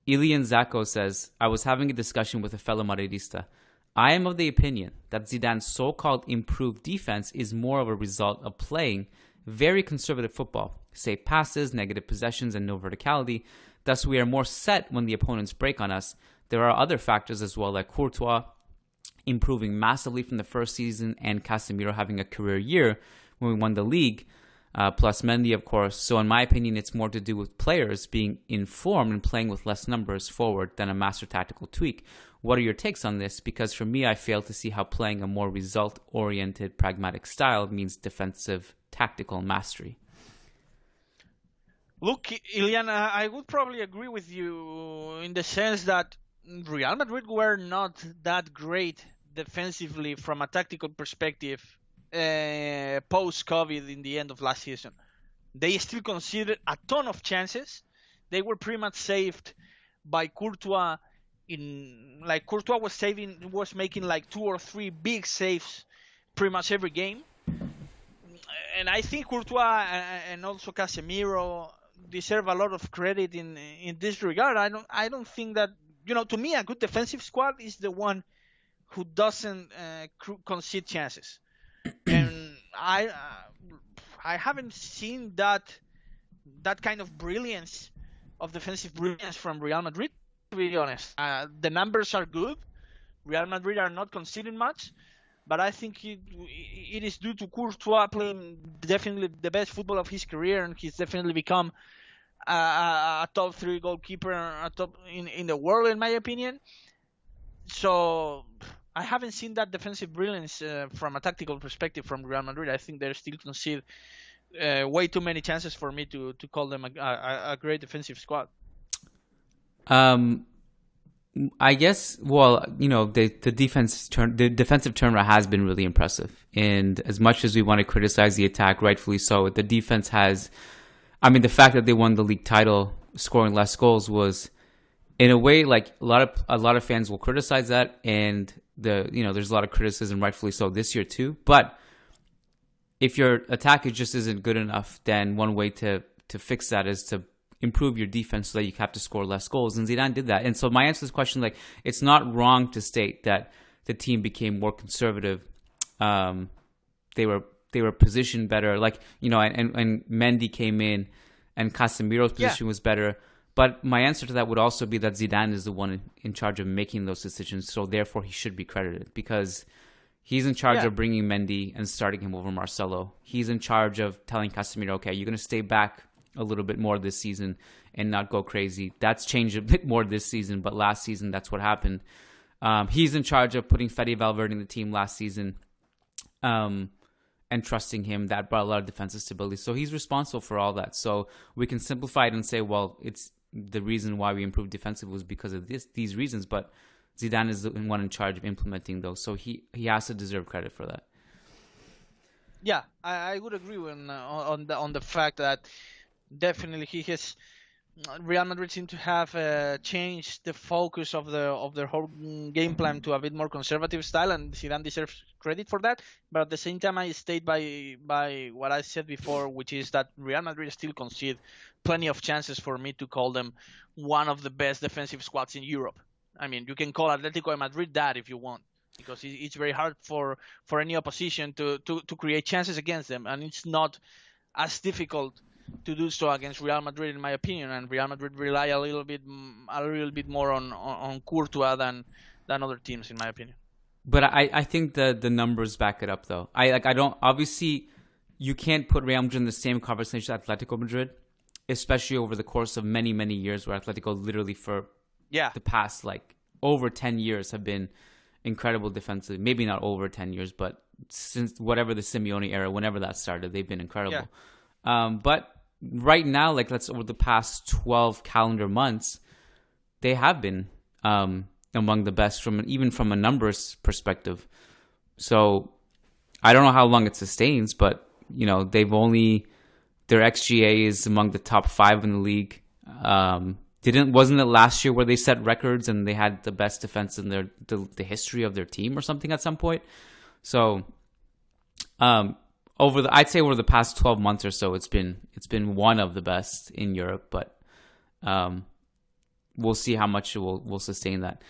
Ilian Zako says, I was having a discussion with a fellow Madridista. I am of the opinion that Zidane's so-called improved defense is more of a result of playing very conservative football, safe passes, negative possessions, and no verticality. Thus, we are more set when the opponents break on us. There are other factors as well, like Courtois improving massively from the first season and Casemiro having a career year when we won the league, plus Mendy, of course. So in my opinion, it's more to do with players being informed and playing with less numbers forward than a master tactical tweak. What are your takes on this? Because for me, I fail to see how playing a more result-oriented, pragmatic style means defensive tactical mastery. Look, Ilian, I would probably agree with you in the sense that Real Madrid were not that great defensively from a tactical perspective post-COVID in the end of last season. They still conceded a ton of chances. They were pretty much saved by Courtois. Courtois was making like 2 or 3 big saves pretty much every game. And I think Courtois and also Casemiro deserve a lot of credit in this regard. I don't think that, to me, a good defensive squad is the one who doesn't concede chances. And I haven't seen that kind of brilliance, of defensive brilliance from Real Madrid, to be honest. The numbers are good. Real Madrid are not conceding much, but I think it is due to Courtois playing definitely the best football of his career, and he's definitely become a top 3 goalkeeper in the world, in my opinion. So I haven't seen that defensive brilliance from a tactical perspective from Real Madrid. I think they still concede way too many chances for me to call them a great defensive squad. I guess, the defensive turnaround has been really impressive. And as much as we want to criticize the attack, rightfully so, the defense has, the fact that they won the league title scoring less goals was, in a way, like a lot of fans will criticize that, and there's a lot of criticism, rightfully so, this year too. But if your attack just isn't good enough, then one way to fix that is to improve your defense so that you have to score less goals. And Zidane did that. And so my answer to this question, it's not wrong to state that the team became more conservative. They were positioned better, and Mendy came in, and Casemiro's position was better. But my answer to that would also be that Zidane is the one in charge of making those decisions, so therefore he should be credited, because he's in charge of bringing Mendy and starting him over Marcelo. He's in charge of telling Casemiro, okay, you're going to stay back a little bit more this season and not go crazy. That's changed a bit more this season, but last season that's what happened. He's in charge of putting Fede Valverde in the team last season and trusting him. That brought a lot of defensive stability. So he's responsible for all that. So we can simplify it and say, well, it's the reason why we improved defensively was because of these reasons, but Zidane is the one in charge of implementing those. So he has to deserve credit for that. Yeah, I would agree on the fact that definitely Real Madrid seem to have changed the focus of their whole game plan to a bit more conservative style, and Zidane deserves credit for that. But at the same time, I stayed by what I said before, which is that Real Madrid still concede plenty of chances for me to call them one of the best defensive squads in Europe. You can call Atletico de Madrid that if you want, because it's very hard for any opposition to create chances against them, and it's not as difficult to do so against Real Madrid, in my opinion. And Real Madrid rely a little bit more on Courtois than other teams, in my opinion. But I think the numbers back it up, though. Obviously you can't put Real Madrid in the same conversation as Atletico Madrid, especially over the course of many, many years, where Atletico literally for the past over 10 years have been incredible defensively. Maybe not over 10 years, but since whatever the Simeone era, whenever that started, they've been incredible. But right now, let's over the past 12 calendar months, they have been among the best even from a numbers perspective. So I don't know how long it sustains, but their XGA is among the top 5 in the league. Wasn't it last year where they set records and they had the best defense in the history of their team or something at some point? So I'd say over the past 12 months or so, it's been one of the best in Europe. But we'll see how much we'll sustain that.